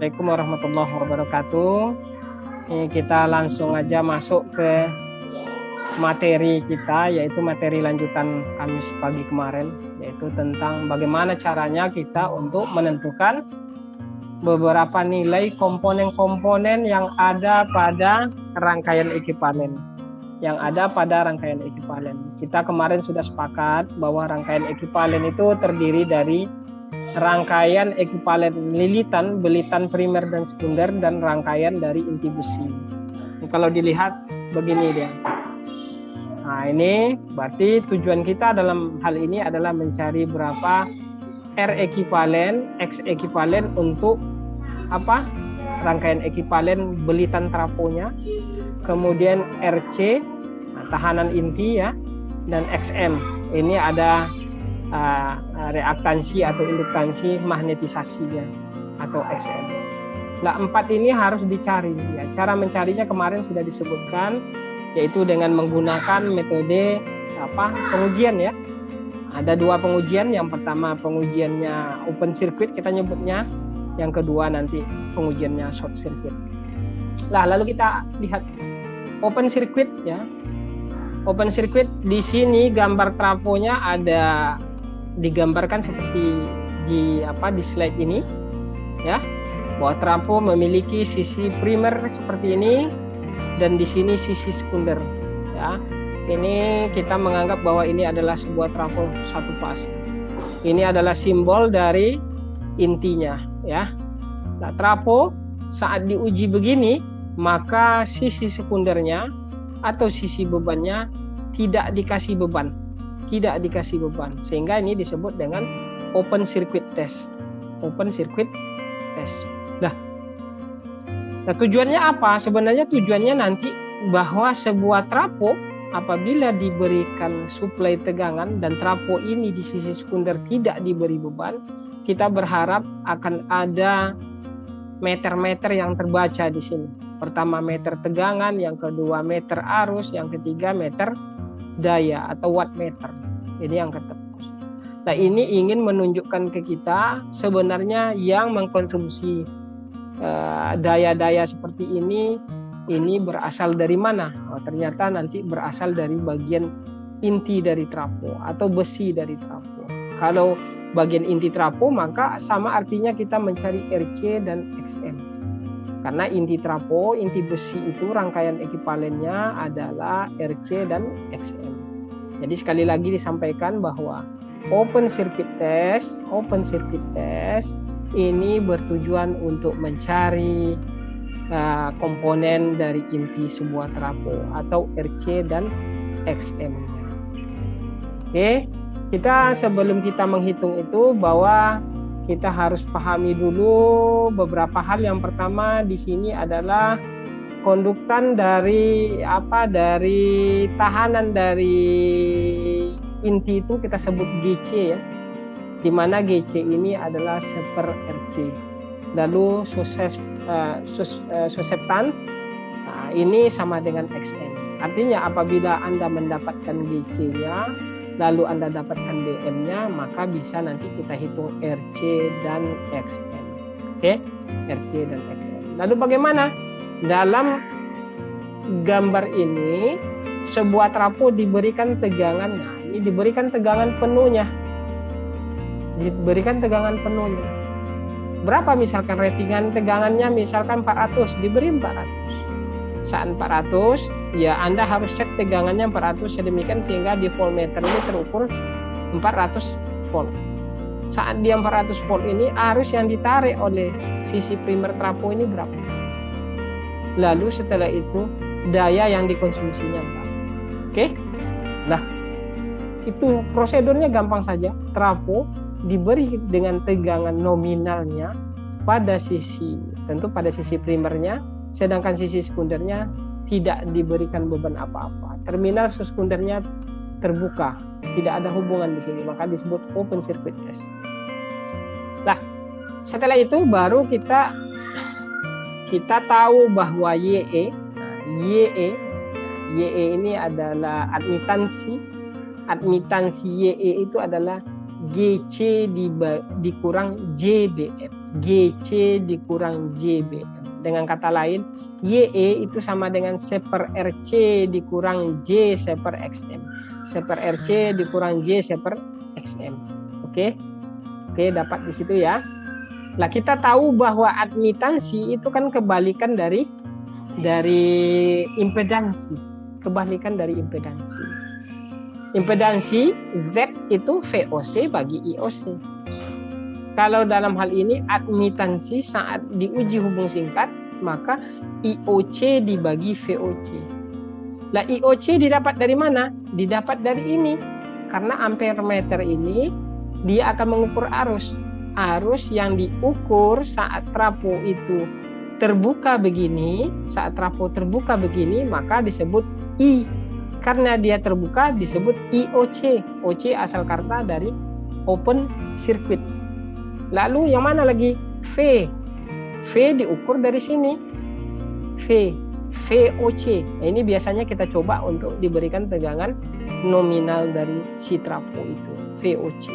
Assalamualaikum warahmatullahi wabarakatuh. Ini kita langsung aja masuk ke materi kita, yaitu materi lanjutan Kamis pagi kemarin, yaitu tentang bagaimana caranya kita untuk menentukan beberapa nilai komponen-komponen yang ada pada rangkaian ekivalen. Kita kemarin sudah sepakat bahwa rangkaian ekivalen itu terdiri dari rangkaian ekivalen lilitan, belitan primer dan sekunder, dan rangkaian dari inti besi. Ini kalau dilihat begini dia. Nah, ini berarti tujuan kita dalam hal ini adalah mencari berapa R ekivalen, X ekivalen untuk apa? Rangkaian ekivalen belitan trafonya, kemudian RC, tahanan inti ya, dan XM. Ini ada reaktansi atau induktansi magnetisasinya atau XM. Nah, 4 ini harus dicari ya. Cara mencarinya kemarin sudah disebutkan, yaitu dengan menggunakan metode pengujian ya. Ada 2 pengujian. Yang pertama pengujiannya open circuit kita nyebutnya, yang kedua nanti pengujiannya short circuit. Nah, lalu kita lihat open circuit ya. Open circuit di sini gambar trafonya ada digambarkan seperti di slide ini ya, bahwa trafo memiliki sisi primer seperti ini dan di sini sisi sekunder ya. Ini kita menganggap bahwa ini adalah sebuah trafo satu fase. Ini adalah simbol dari intinya ya. Nah, trafo saat diuji begini, maka sisi sekundernya atau sisi bebannya tidak dikasih beban, sehingga ini disebut dengan open circuit test. Nah, tujuannya apa? Sebenarnya tujuannya nanti bahwa sebuah trafo apabila diberikan suplai tegangan dan trafo ini di sisi sekunder tidak diberi beban, kita berharap akan ada meter-meter yang terbaca di sini. Pertama meter tegangan, yang kedua meter arus, yang ketiga meter daya atau wattmeter. Ini yang ketepus. Nah, ini ingin menunjukkan ke kita sebenarnya yang mengkonsumsi daya-daya seperti ini berasal dari mana? Oh, ternyata nanti berasal dari bagian inti dari trafo atau besi dari trafo. Kalau bagian inti trafo, maka sama artinya kita mencari RC dan XM. Karena inti trafo, inti besi itu rangkaian ekivalennya adalah RC dan XM. Jadi sekali lagi disampaikan bahwa open circuit test ini bertujuan untuk mencari komponen dari inti sebuah trafo atau RC dan XM-nya. Oke, sebelum kita menghitung itu bahwa kita harus pahami dulu beberapa hal. Yang pertama di sini adalah konduktan dari tahanan dari inti itu kita sebut GC ya, di mana GC ini adalah seper RC. Lalu susceptance ini sama dengan XM. Artinya apabila Anda mendapatkan GC-nya lalu Anda dapatkan BM-nya, maka bisa nanti kita hitung RC dan XM. Oke, RC dan XM. Lalu bagaimana? Dalam gambar ini, sebuah trafo diberikan tegangan. Nah, ini diberikan tegangan penuhnya. Berapa misalkan ratingan tegangannya? Misalkan 400, diberi 400. Saat 400, ya Anda harus cek tegangannya 400 sedemikian sehingga di voltmeter ini terukur 400 volt. Saat dia 400 volt ini, arus yang ditarik oleh sisi primer trafo ini berapa? Lalu setelah itu, daya yang dikonsumsinya berapa? Oke? Nah, itu prosedurnya gampang saja. Trafo diberi dengan tegangan nominalnya pada sisi primernya, sedangkan sisi sekundernya tidak diberikan beban apa-apa. Terminal sekundernya terbuka, tidak ada hubungan di sini, maka disebut open circuit test. Nah, setelah itu baru kita tahu bahwa YE ini adalah admitansi YE itu adalah GC dikurang JBF. GC dikurang JBM. Dengan kata lain, YE itu sama dengan 1/RC dikurang J 1/XM. 1/RC dikurang J 1/XM. Oke, dapat di situ ya. Lah kita tahu bahwa admitansi itu kan kebalikan dari impedansi. Kebalikan dari impedansi. Impedansi Z itu VOC bagi IOC. Kalau dalam hal ini admitansi saat diuji hubung singkat, maka IOC dibagi VOC. Lah IOC didapat dari mana? Didapat dari ini. Karena ampermeter ini dia akan mengukur arus. Arus yang diukur saat trafo itu terbuka begini, saat trafo terbuka begini, maka disebut I. Karena dia terbuka disebut IOC. OC asal kata dari open circuit. Lalu yang mana lagi? V. V diukur dari sini. VOC. Nah, ini biasanya kita coba untuk diberikan tegangan nominal dari si trafo itu. VOC.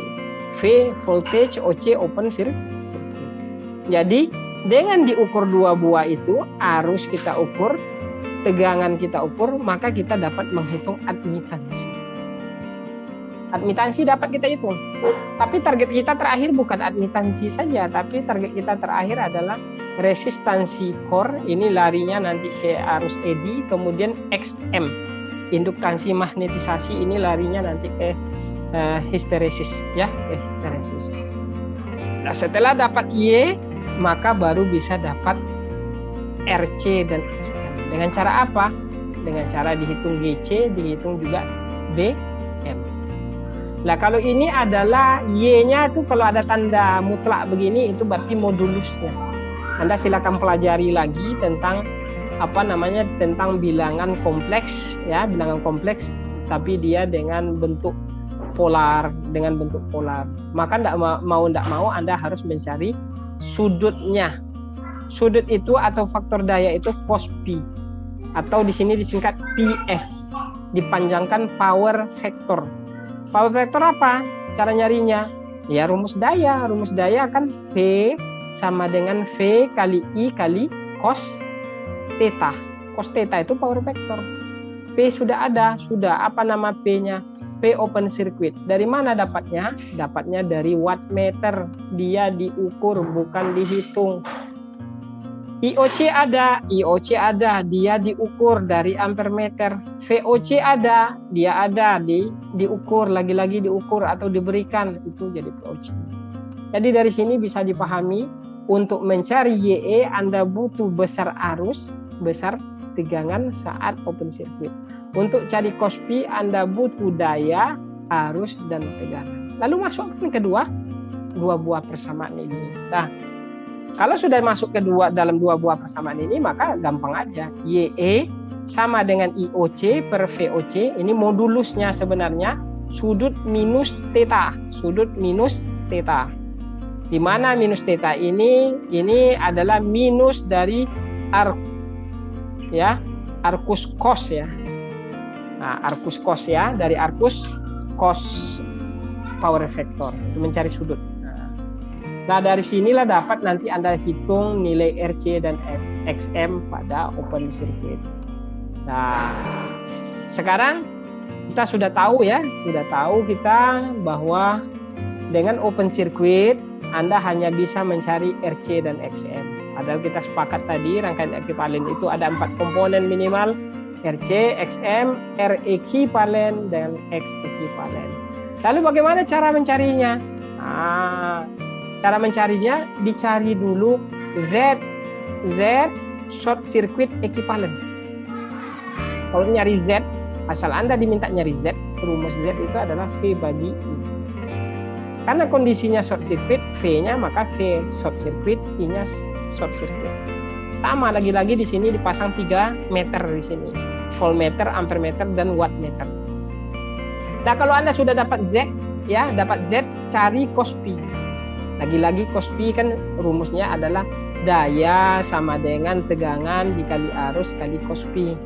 V voltage, OC open circuit. Jadi dengan diukur dua buah itu, arus kita ukur, tegangan kita ukur, maka kita dapat menghitung admitansi. Admitansi dapat kita hitung. Tapi target kita terakhir bukan admitansi saja, tapi target kita terakhir adalah resistansi core. Ini larinya nanti ke arus eddy, kemudian XM. Induktansi magnetisasi ini larinya nanti ke histeresis, ya, histeresis. Nah, setelah dapat Y, maka baru bisa dapat RC dan XM. Dengan cara apa? Dengan cara dihitung GC, dihitung juga BM. Nah, kalau ini adalah Y-nya itu kalau ada tanda mutlak begini itu berarti modulusnya. Anda silakan pelajari lagi tentang tentang bilangan kompleks, ya, bilangan kompleks tapi dia dengan bentuk polar, Maka tidak mau Anda harus mencari sudutnya. Sudut itu atau faktor daya itu cos P, atau di sini disingkat PF, dipanjangkan power factor. Power factor apa? Cara nyarinya? Ya rumus daya. Rumus daya kan P sama dengan V kali I kali cos theta. Cos theta itu power factor. P sudah ada. Apa nama P-nya? P open circuit. Dari mana dapatnya? Dapatnya dari wattmeter. Dia diukur, bukan dihitung. IOC ada, dia diukur dari ampermeter. VOC ada, dia ada, diukur, lagi-lagi diukur atau diberikan, itu jadi VOC. Jadi dari sini bisa dipahami, untuk mencari YE Anda butuh besar arus, besar tegangan saat open circuit. Untuk cari cos P Anda butuh daya, arus, dan tegangan. Lalu masukkan kedua buah persamaan ini. Nah, kalau sudah masuk dalam dua buah persamaan ini, maka gampang aja. YE sama dengan IOC per VOC. Ini modulusnya sebenarnya sudut minus theta. Di mana minus theta ini adalah minus dari arcus cos ya. Nah, arcus cos ya, dari arcus cos power factor. Itu mencari sudut. Nah, dari sinilah dapat nanti Anda hitung nilai RC dan XM pada open circuit. Nah, sekarang kita sudah tahu kita bahwa dengan open circuit Anda hanya bisa mencari RC dan XM. Padahal kita sepakat tadi rangkaian ekivalen itu ada 4 komponen minimal, RC, XM, R ekivalen, dan X ekivalen. Lalu bagaimana cara mencarinya? Cara mencarinya dicari dulu Z short circuit equivalent. Kalau nyari Z, asal Anda diminta nyari Z, rumus Z itu adalah V bagi I. Karena kondisinya short circuit, V-nya maka V short circuit, I-nya short circuit. Sama lagi-lagi di sini dipasang 3 meter di sini. Voltmeter, ampermeter, dan wattmeter. Nah, kalau Anda sudah dapat Z, cari cos P. Lagi-lagi cos P kan rumusnya adalah daya sama dengan tegangan dikali arus kali cos P.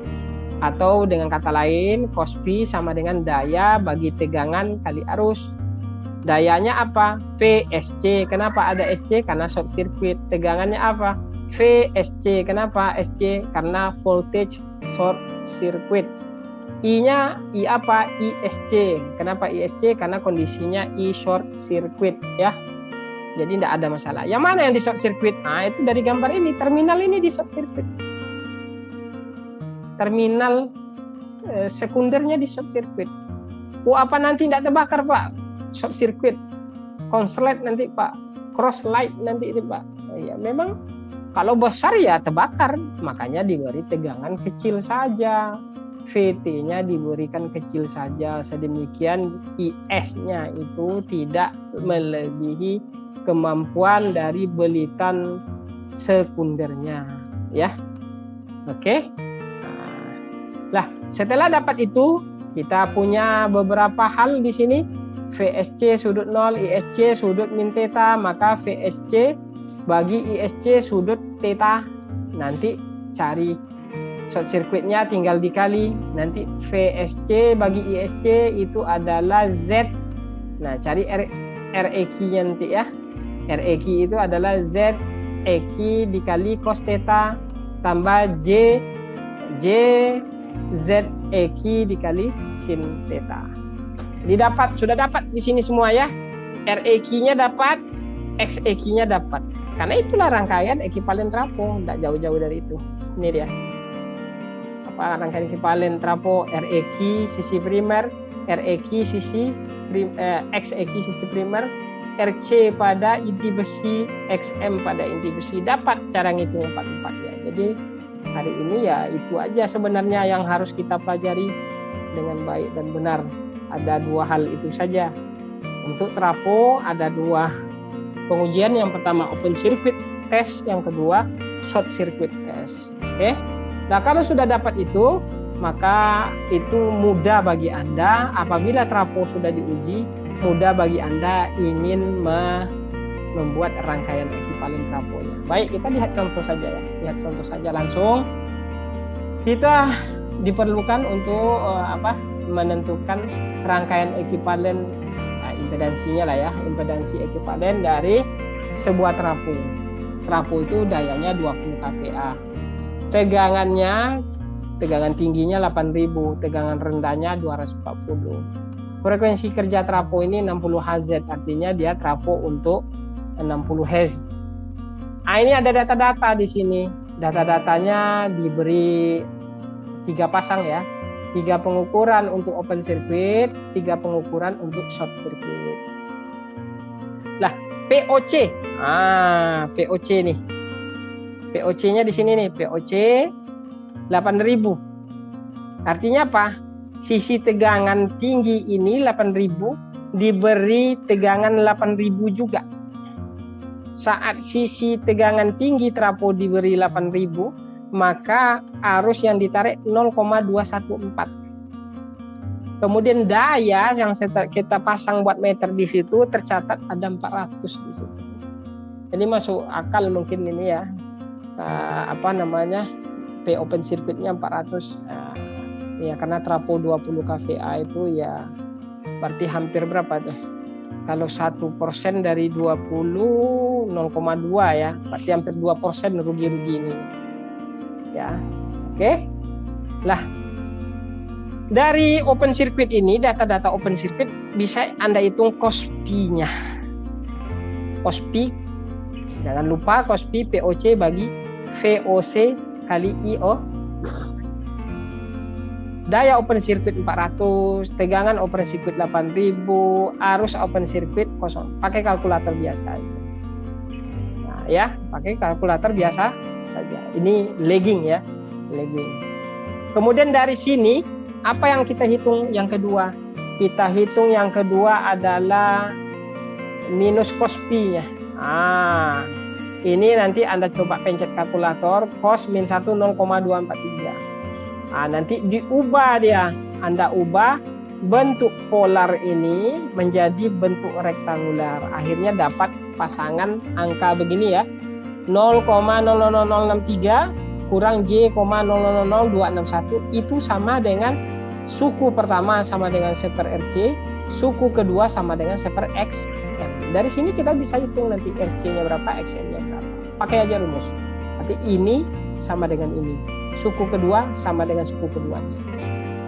Atau dengan kata lain, cos P sama dengan daya bagi tegangan kali arus. Dayanya apa? VSC. Kenapa ada SC? Karena short circuit. Tegangannya apa? VSC. Kenapa SC? Karena voltage short circuit. I-nya I apa? ISC. Kenapa ISC? Karena kondisinya I short circuit ya. Jadi tidak ada masalah. Yang mana yang di short circuit? Nah, itu dari gambar ini. Terminal ini di short circuit. Terminal sekundernya di short circuit. Apa nanti tidak terbakar, Pak? Short circuit, konslet nanti, Pak, cross light nanti itu, Pak. Ya memang kalau besar ya terbakar, makanya diberi tegangan kecil saja. VT-nya diberikan kecil saja, sedemikian IS-nya itu tidak melebihi kemampuan dari belitan sekundernya, ya. Oke. Nah, setelah dapat itu, kita punya beberapa hal di sini. VSC sudut 0, ISC sudut min theta, maka VSC bagi ISC sudut theta. Nanti cari short circuitnya tinggal dikali. Nanti VSC bagi ISC itu adalah Z. Nah, cari REQ-nya nanti ya. REQ itu adalah Z EQ dikali cos theta tambah J Z EQ dikali sin theta. Sudah dapat di sini semua ya. REQ-nya dapat, XEQ-nya dapat. Karena itulah rangkaian ekivalen trafo, tidak jauh-jauh dari itu. Ini dia. Rangkaian ekivalen trafo REQ sisi primer, REQ sisi XEQ sisi primer, RC pada inti besi, XM pada inti besi. Dapat cara ngitung 4-4 ya. Jadi hari ini ya itu aja sebenarnya yang harus kita pelajari dengan baik dan benar. Ada dua hal itu saja. Untuk trafo ada dua pengujian. Yang pertama open circuit test, yang kedua short circuit test. Oke. Nah, kalau sudah dapat itu, maka itu mudah bagi Anda apabila trafo sudah diuji, mudah bagi Anda ingin membuat rangkaian ekivalen trafonya. Baik, kita lihat contoh saja ya. Lihat contoh saja langsung. Kita diperlukan untuk menentukan rangkaian ekivalen impedansinya lah ya, impedansi ekivalen dari sebuah trafo. Trafo itu dayanya 20 kVA. Tegangan tingginya 8.000, tegangan rendahnya 240. Frekuensi kerja trafo ini 60 Hz, artinya dia trafo untuk 60 Hz. Nah, ini ada data-data di sini. Data-datanya diberi 3 pasang ya. 3 pengukuran untuk open circuit, 3 pengukuran untuk short circuit. Lah, POC. POC nih. POC-nya di sini nih, POC 8.000. Artinya apa? Sisi tegangan tinggi ini 8.000 diberi tegangan 8.000 juga. Saat sisi tegangan tinggi trafo diberi 8.000, maka arus yang ditarik 0,214. Kemudian daya yang kita pasang buat meter di situ tercatat ada 400 di situ. Jadi masuk akal mungkin ini ya. P open circuitnya 400. Ya karena trafo 20 kVA itu ya berarti hampir berapa tuh? Kalau 1% dari 20 0,2 ya, berarti hampir 2% rugi-rugi ini. Ya, oke. Lah, dari open circuit ini, data-data open circuit bisa Anda hitung cos P-nya. Cos P, jangan lupa cos P POC bagi VOC kali IO. Daya open circuit 400, tegangan open circuit 8.000, arus open circuit kosong. Pakai kalkulator biasa. Nah, ya, pakai kalkulator biasa saja. Ini lagging ya, lagging. Kemudian dari sini apa yang kita hitung yang kedua? Kita hitung yang kedua adalah minus cos P-nya. Ini nanti Anda coba pencet kalkulator, cos min 1 0,243. Nanti diubah dia. Anda ubah bentuk polar ini menjadi bentuk rektangular. Akhirnya dapat pasangan angka begini ya. 0,00063 kurang J,0000261 itu sama dengan suku pertama sama dengan 1/RC, suku kedua sama dengan 1/XM. Dari sini kita bisa hitung nanti RC-nya berapa, XM-nya berapa. Pakai aja rumus. Berarti ini sama dengan ini. Suku kedua sama dengan suku kedua di sini.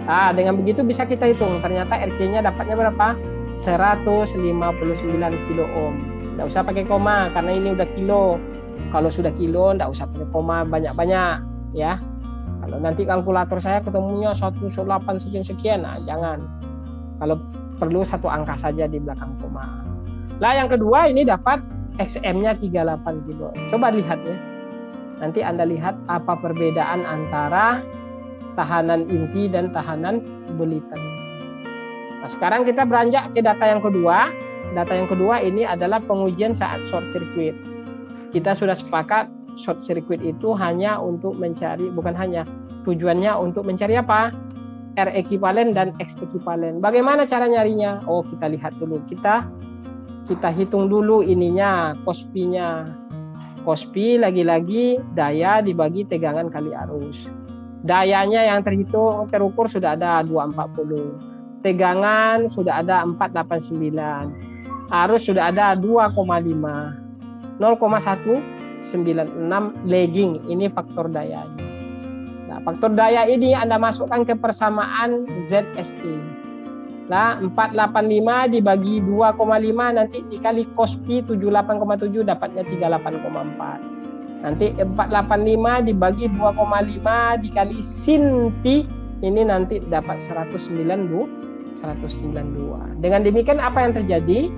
Nah, dengan begitu bisa kita hitung. Ternyata RC-nya dapatnya berapa? 159 kilo ohm. Nggak usah pakai koma karena ini udah kilo. Kalau sudah kilo, nggak usah pakai koma banyak-banyak, ya. Kalau nanti kalkulator saya ketemunya 108 sekian, nah jangan. Kalau perlu satu angka saja di belakang koma. Lah yang kedua ini dapat XM-nya 38 kilo. Coba lihat ya. Nanti Anda lihat apa perbedaan antara tahanan inti dan tahanan bulitan. Nah, sekarang kita beranjak ke data yang kedua. Data yang kedua ini adalah pengujian saat short circuit. Kita sudah sepakat short circuit itu hanya untuk mencari, bukan hanya, tujuannya untuk mencari apa? R ekivalen dan X ekivalen. Bagaimana cara nyarinya? Oh, kita lihat dulu. Kita hitung dulu ininya, Kospi-nya. Kospi lagi-lagi daya dibagi tegangan kali arus. Dayanya yang terukur sudah ada 240. Tegangan sudah ada 489. Arus sudah ada 2,5. 0,196 lagging, ini faktor dayanya. Nah, faktor daya ini Anda masukkan ke persamaan ZSE. Nah, 485 dibagi 2,5 nanti dikali Kospi 78,7 dapatnya 38,4. Nanti 485 dibagi 2,5 dikali Sin Pi ini nanti dapat 192. Dengan demikian apa yang terjadi?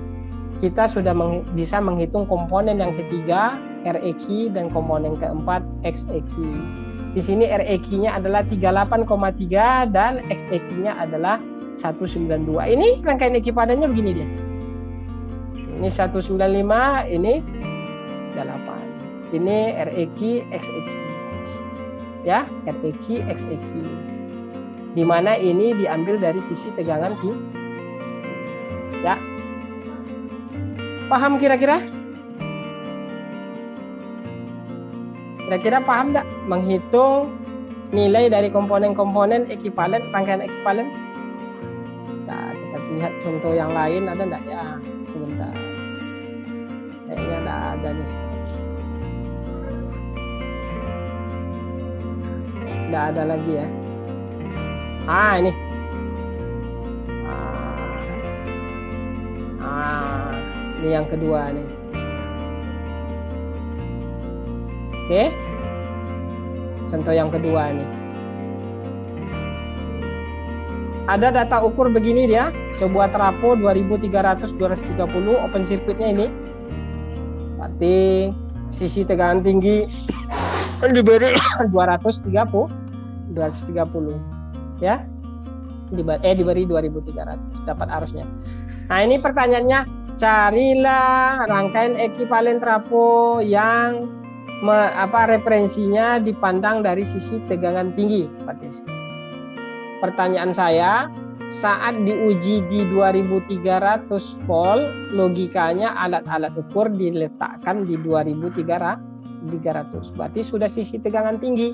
Kita sudah bisa menghitung komponen yang ketiga REQ dan komponen keempat XEQ. Di sini REQ-nya adalah 38,3 dan XEQ-nya adalah 192. Ini rangkaian ekivalennya begini dia. Ini 195, ini 8. Ini REQ, XEQ. Ya, REQ, XEQ. Di mana ini diambil dari sisi tegangan Q. Ya. Paham kira-kira? Kira-kira paham nggak menghitung nilai dari komponen-komponen ekivalen, rangkaian ekivalen? Nah, kita lihat contoh yang lain ada nggak ya? Sebentar. Kayaknya nggak ada nih. Nggak ada lagi ya. Ini. Ini yang kedua nih. Oke. Contoh yang kedua nih. Ada data ukur begini dia, sebuah trafo 2300/230 open circuitnya ini. Berarti sisi tegangan tinggi diberi 230 ya. Diberi 2300 dapat arusnya. Nah, ini pertanyaannya, carilah rangkaian ekivalen trafo yang referensinya dipandang dari sisi tegangan tinggi. Pertanyaan saya, saat diuji di 2300 volt, logikanya alat-alat ukur diletakkan di 2300. Berarti sudah sisi tegangan tinggi.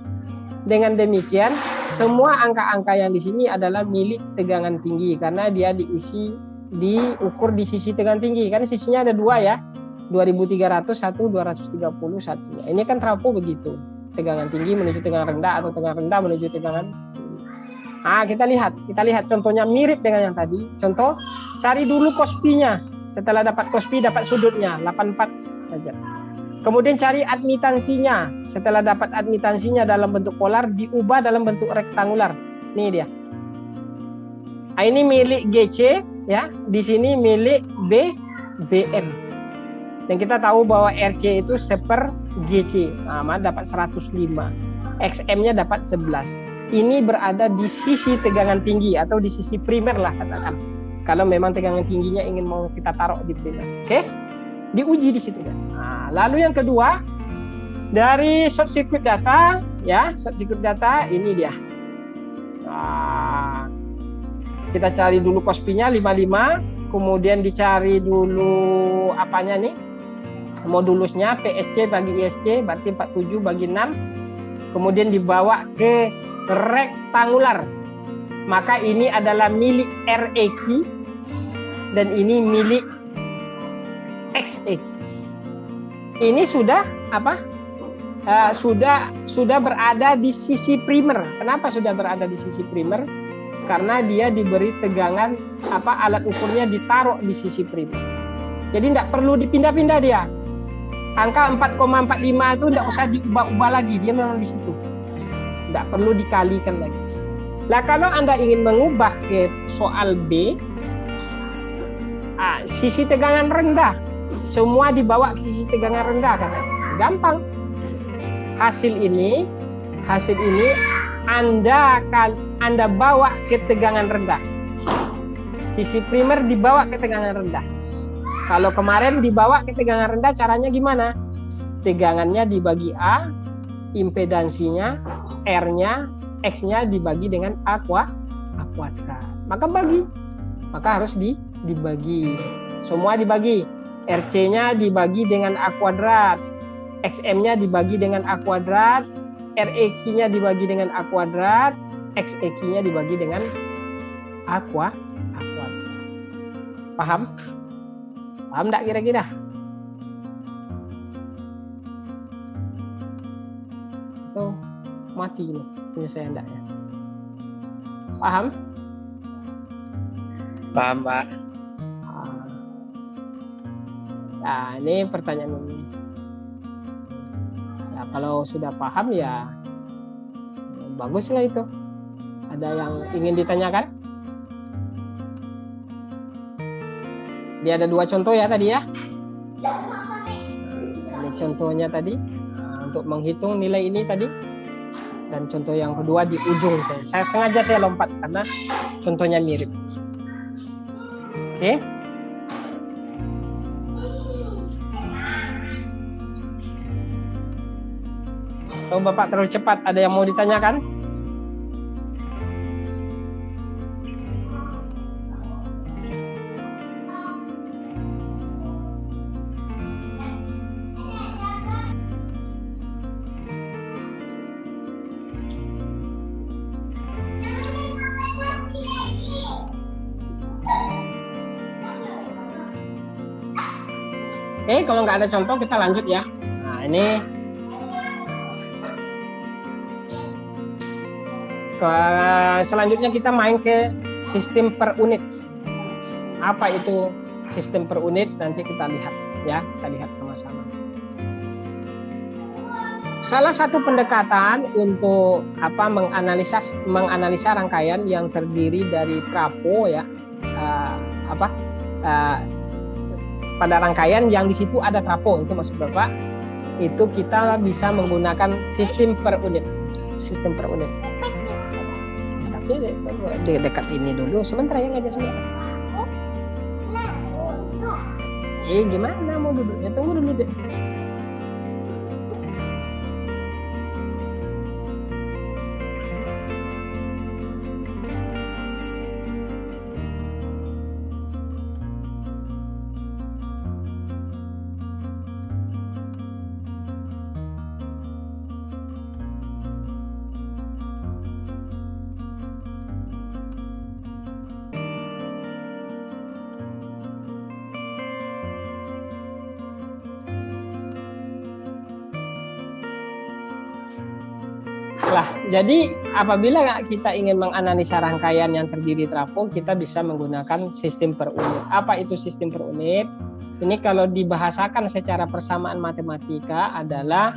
Dengan demikian, semua angka-angka yang di sini adalah milik tegangan tinggi karena dia diukur di sisi tegangan tinggi. Karena sisinya ada dua ya, 2300, 230, satu. Ini kan trafo begitu, tegangan tinggi menuju tegangan rendah atau tegangan rendah menuju tegangan tinggi. Nah, kita lihat contohnya mirip dengan yang tadi. Contoh, cari dulu Kospi-nya. Setelah dapat Kospi, dapat sudutnya 84 saja. Kemudian cari admitansinya. Setelah dapat admitansinya dalam bentuk polar, diubah dalam bentuk rektangular. Ini dia. Nah, ini milik GC ya, di sini milik BM. Dan kita tahu bahwa RC itu 1/GC. Nah, dapat 105. XM-nya dapat 11. Ini berada di sisi tegangan tinggi atau di sisi primer lah katakan. Kalau memang tegangan tingginya ingin mau kita taruh di primer. Oke? Diuji di situ. Nah, lalu yang kedua, dari short circuit data ya, short circuit data ini dia. Nah, kita cari dulu Kospi-nya 55, kemudian dicari dulu apanya nih? Modulusnya PSC bagi ISC berarti 47 bagi 6. Kemudian dibawa ke rektangular. Maka ini adalah milik REQ dan ini milik XE. Ini sudah apa? Sudah berada di sisi primer. Kenapa sudah berada di sisi primer? Karena dia diberi tegangan alat ukurnya ditaruh di sisi primer. Jadi tidak perlu dipindah-pindah dia. Angka 4,45 itu tidak usah diubah-ubah lagi, dia memang di situ. Tidak perlu dikalikan lagi. Nah, kalau Anda ingin mengubah ke soal B, sisi tegangan rendah, semua dibawa ke sisi tegangan rendah kan? Gampang. Hasil ini Anda bawa ke tegangan rendah. Sisi primer dibawa ke tegangan rendah. Kalau kemarin dibawa ke tegangan rendah, caranya gimana? Tegangannya dibagi A, impedansinya, R-nya, X-nya dibagi dengan A kuadrat. Maka harus dibagi. Semua dibagi. RC-nya dibagi dengan A kuadrat. XM-nya dibagi dengan A kuadrat. REQ-nya dibagi dengan A kuadrat. XEQ-nya dibagi dengan A kuadrat. Paham? Paham enggak kira-kira? Oh, mati ini penyelesaian enggak ya? Paham? Paham, Pak. Nah, ini pertanyaan ini. Ya, kalau sudah paham ya baguslah itu. Ada yang ingin ditanyakan? Dia ada 2 contoh ya tadi ya. Ini contohnya tadi untuk menghitung nilai ini tadi. Dan contoh yang kedua di ujung saya sengaja lompat karena contohnya mirip. Oke. Kalau Bapak terlalu cepat, ada yang mau ditanyakan? Oke, kalau nggak ada contoh kita lanjut ya. Nah, ini selanjutnya kita main ke sistem per unit. Apa itu sistem per unit? Nanti kita lihat ya, kita lihat sama-sama. Salah satu pendekatan untuk menganalisa rangkaian yang terdiri dari trapo ya, pada rangkaian yang di situ ada trapo, itu maksud Bapak, itu kita bisa menggunakan sistem per unit. Sistem per unit. Tapi dekat ini dulu, sebentar ya, aja sebentar. Gimana mau duduk? Ya tunggu dulu deh. Jadi apabila kita ingin menganalisa rangkaian yang terdiri trapo, kita bisa menggunakan sistem per unit. Apa itu sistem per unit? Ini kalau dibahasakan secara persamaan matematika adalah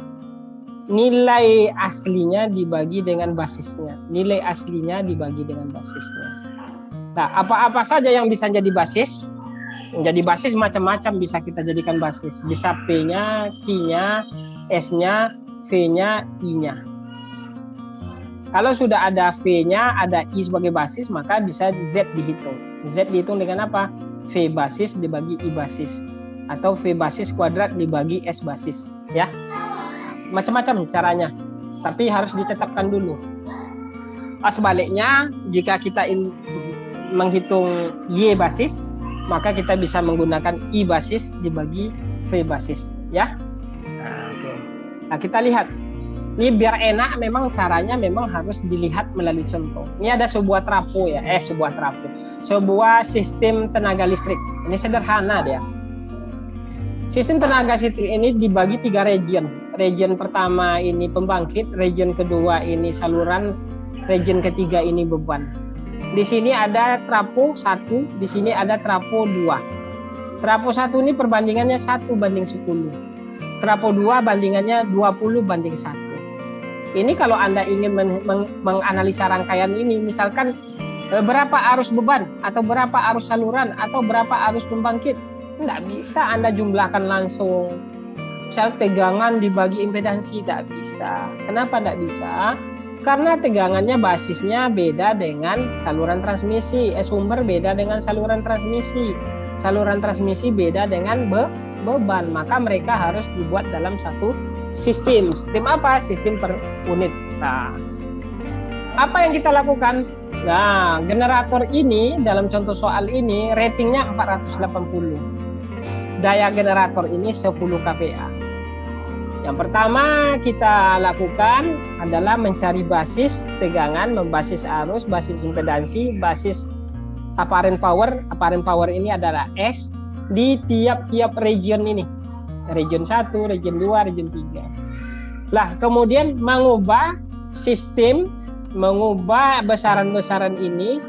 nilai aslinya dibagi dengan basisnya. Nilai aslinya dibagi dengan basisnya. Nah, apa-apa saja yang bisa jadi basis? Jadi basis macam-macam bisa kita jadikan basis. Bisa P-nya, Q-nya, S-nya, V-nya, I-nya. Kalau sudah ada V-nya, ada I sebagai basis, maka bisa Z dihitung. Z dihitung dengan apa? V basis dibagi I basis. Atau V basis kuadrat dibagi S basis. Ya, macam-macam caranya. Tapi harus ditetapkan dulu. Sebaliknya, jika kita menghitung Y basis, maka kita bisa menggunakan I basis dibagi V basis. Ya. Nah, kita lihat. Ini biar enak, memang caranya memang harus dilihat melalui contoh. Ini ada sebuah trafo ya, sebuah sistem tenaga listrik. Ini sederhana dia. Sistem tenaga listrik ini dibagi 3 region. Region pertama ini pembangkit, region kedua ini saluran, region ketiga ini beban. Di sini ada trafo 1, di sini ada trafo 2. Trafo 1 ini perbandingannya 1:10. Trafo 2 bandingannya 20:1. Ini kalau Anda ingin menganalisa rangkaian ini, misalkan berapa arus beban, atau berapa arus saluran, atau berapa arus pembangkit, tidak bisa Anda jumlahkan langsung. Misal tegangan dibagi impedansi, tidak bisa. Kenapa tidak bisa? Karena tegangannya basisnya beda dengan saluran transmisi, sumber beda dengan saluran transmisi beda dengan beban. Maka mereka harus dibuat dalam satu sistem. Sistem apa? Sistem per unit. Nah, apa yang kita lakukan? Nah, generator ini dalam contoh soal ini ratingnya 480. Daya generator ini 10 kVA. Yang pertama kita lakukan adalah mencari basis tegangan, membasis arus, basis impedansi, basis apparent power. Apparent power ini adalah S di tiap-tiap region ini. Region 1, region 2, region 3. Lah, kemudian mengubah sistem, mengubah besaran-besaran ini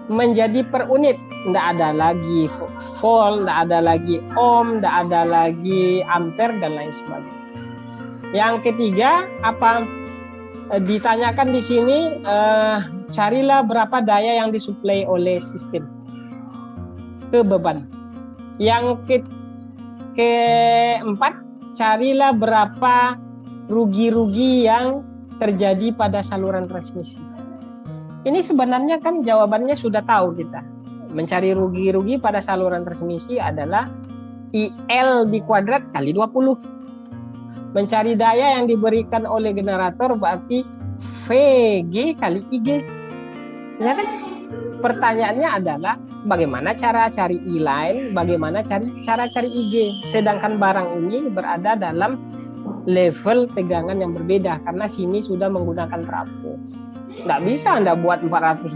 menjadi per unit. Tidak ada lagi volt, tidak ada lagi ohm, tidak ada lagi ampere, dan lain sebagainya. Yang ketiga, apa? Ditanyakan di sini, carilah berapa daya yang disuplai oleh sistem ke beban. Yang keempat, carilah berapa rugi-rugi yang terjadi pada saluran transmisi. Ini sebenarnya kan jawabannya sudah tahu kita. Mencari rugi-rugi pada saluran transmisi adalah IL di kuadrat kali 20. Mencari daya yang diberikan oleh generator berarti VG kali IG. Ya kan? Pertanyaannya adalah bagaimana cara cari I-line, bagaimana cara cari IG. Sedangkan barang ini berada dalam level tegangan yang berbeda karena sini sudah menggunakan trafo. Tidak bisa Anda buat 480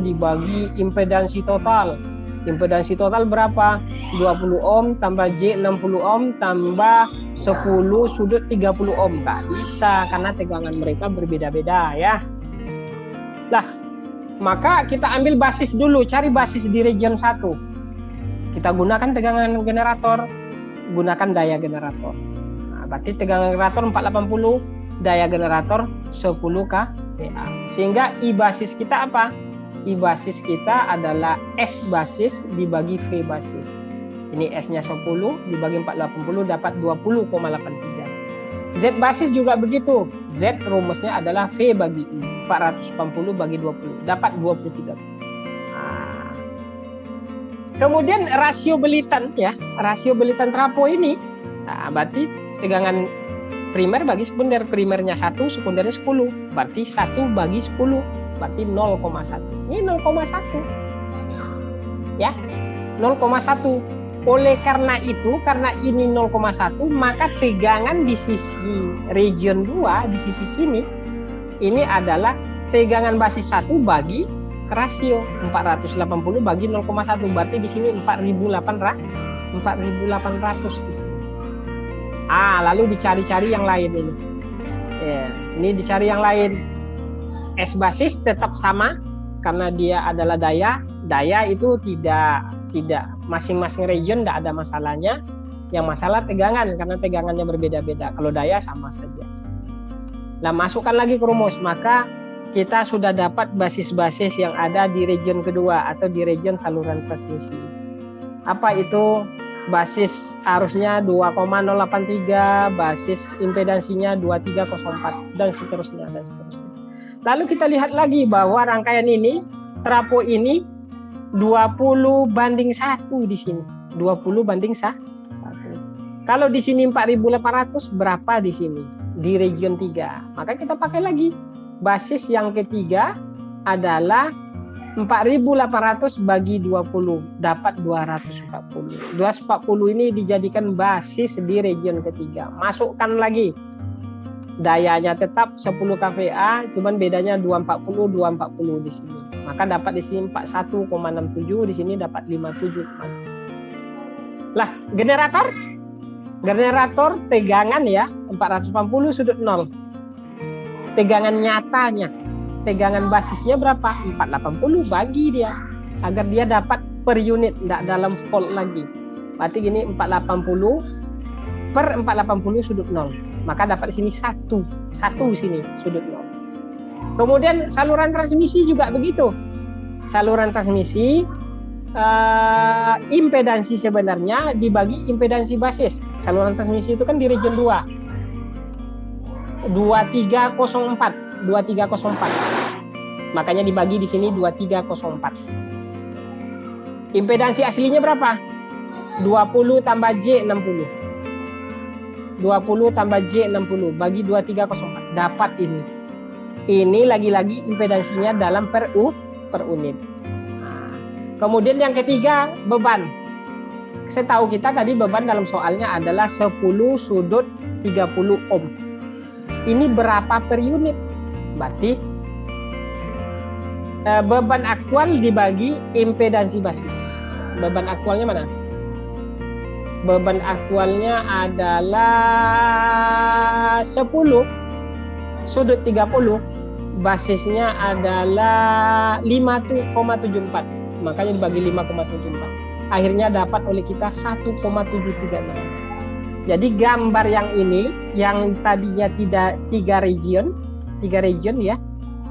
dibagi impedansi total. Impedansi total berapa? 20 ohm tambah J 60 ohm tambah 10 sudut 30 ohm. Tidak bisa karena tegangan mereka berbeda-beda ya. Lah, maka kita ambil basis dulu, cari basis di region 1. Kita gunakan tegangan generator, gunakan daya generator. Nah, berarti tegangan generator 480, daya generator 10 kVA. Sehingga I basis kita apa? I basis kita adalah S basis dibagi V basis. Ini S-nya 10 dibagi 480 dapat 20,83. Z basis juga begitu. Z rumusnya adalah V bagi I. 480 bagi 20 dapat 23. Nah, kemudian rasio belitan ya, rasio belitan trafo ini, nah, berarti tegangan primer bagi sekunder, primernya 1, sekundernya 10, berarti 1 bagi 10, berarti 0,1. Ini 0,1 ya, 0,1. Oleh karena itu, karena ini 0,1, maka tegangan di sisi region 2, di sisi sini, ini adalah tegangan basis 1 bagi rasio 480 bagi 0,1, berarti di sini 4.800 di sini. Lalu dicari-cari yang lain ini. Ya, ini dicari yang lain. S basis tetap sama karena dia adalah daya. Daya itu tidak masing-masing region tidak ada masalahnya. Yang masalah tegangan karena tegangannya berbeda-beda. Kalau daya sama saja. Nah, masukkan lagi ke rumus, maka kita sudah dapat basis-basis yang ada di region kedua atau di region saluran transmisi. Apa itu? Basis arusnya 2,083, basis impedansinya 2304, dan seterusnya, dan seterusnya. Lalu kita lihat lagi bahwa rangkaian ini, trafo ini 20:1 di sini. 20:1. Kalau di sini 4.800, berapa di sini? Di region 3. Maka kita pakai lagi. Basis yang ketiga adalah 4.800 bagi 20 dapat 240. 240 ini dijadikan basis di region ketiga. Masukkan lagi Dayanya tetap 10 kVA, cuman bedanya 240 240 di sini. Maka dapat di sini 41,67, di sini dapat 57. Lah, generator tegangan ya 480 sudut 0. Tegangan nyatanya, tegangan basisnya berapa? 480, bagi dia agar dia dapat per unit, tidak dalam volt lagi. Berarti gini 480 per 480 sudut 0. Maka dapat di sini satu sini sudut 0. Kemudian saluran transmisi juga begitu. Saluran transmisi impedansi sebenarnya dibagi impedansi basis. Saluran transmisi itu kan di region 2304. Makanya dibagi di sini 2304. Impedansi aslinya berapa? 20 tambah J60. 20 tambah J60 bagi 2304 dapat ini. Ini lagi-lagi impedansinya dalam per unit. Kemudian yang ketiga, beban. Setahu kita tadi beban dalam soalnya adalah 10 sudut 30 ohm. Ini berapa per unit? Berarti beban aktual dibagi impedansi basis. Beban aktualnya mana? Beban aktualnya adalah 10 sudut 30, basisnya adalah 5,74. Makanya dibagi 5,74. Akhirnya dapat oleh kita 1,736. Jadi gambar yang ini, yang tadinya tidak 3 region ya,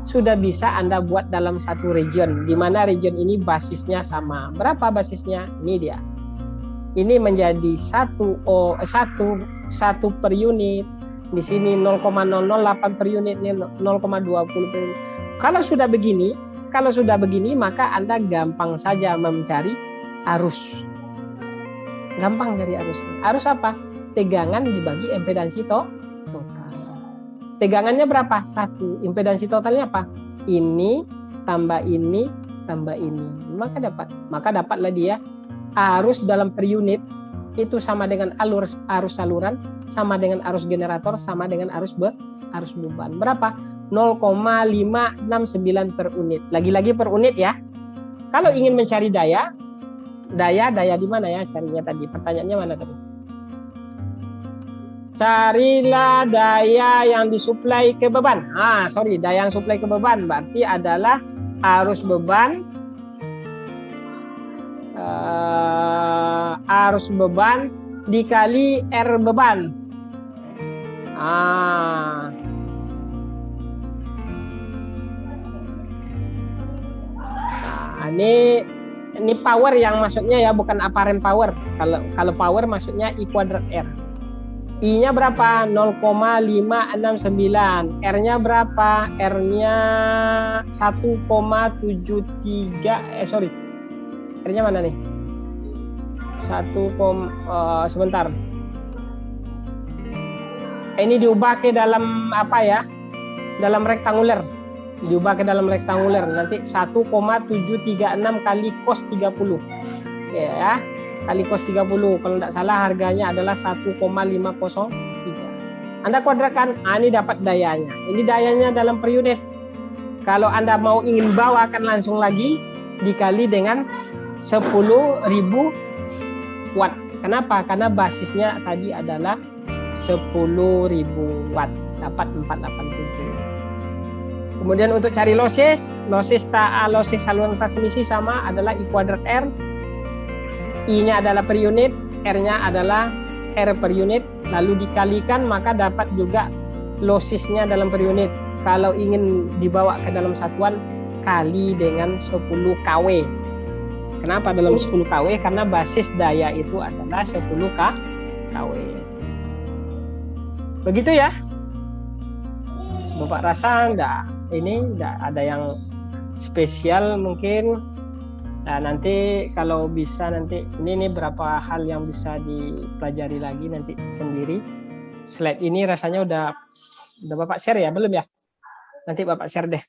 sudah bisa Anda buat dalam satu region, di mana region ini basisnya sama. Berapa basisnya? Ini dia. Ini menjadi 1 per unit. Di sini 0,008 per unit, 0,20 per unit. Kalau sudah begini, maka Anda gampang saja mencari arus. Gampang cari arusnya. Arus apa? Tegangan dibagi impedansi total. Tegangannya berapa? 1. Impedansi totalnya apa? Ini tambah ini tambah ini. Maka dapatlah dia arus dalam per unit itu sama dengan arus saluran, sama dengan arus generator, sama dengan arus beban. Berapa? 0,569 per unit. Lagi-lagi per unit ya. Kalau ingin mencari daya di mana ya carinya tadi? Pertanyaannya mana tadi? Carilah daya yang disuplai ke beban. Daya yang suplai ke beban berarti adalah arus beban dikali R beban. Ini power yang maksudnya ya, bukan apparent power. Kalau power maksudnya I kuadrat R. I-nya berapa? 0,569. R-nya berapa? R-nya 1,73. R-nya mana nih? Sebentar. Ini diubah ke dalam apa ya? Dalam rektanguler. Nanti 1,736 kali cos 30. Ya, kali cos 30. Kalau tidak salah harganya adalah 1,503. Anda kuadratkan, ini dapat dayanya. Ini dayanya dalam per unit. Kalau Anda mau ingin bawakan langsung lagi dikali dengan 10.000 watt. Kenapa? Karena basisnya tadi adalah 10.000 watt, dapat 487. Kemudian untuk cari losses saluran transmisi sama adalah I kuadrat R. I-nya adalah per unit, R-nya adalah R per unit, lalu dikalikan maka dapat juga lossesnya dalam per unit. Kalau ingin dibawa ke dalam satuan, kali dengan 10 kW. Kenapa dalam 10 kW? Karena basis daya itu adalah 10 kW. Begitu ya. Bapak rasa enggak ada yang spesial mungkin. Nah, nanti kalau bisa nanti ini berapa hal yang bisa dipelajari lagi nanti sendiri. Slide ini rasanya udah Bapak share ya? Belum ya? Nanti Bapak share deh.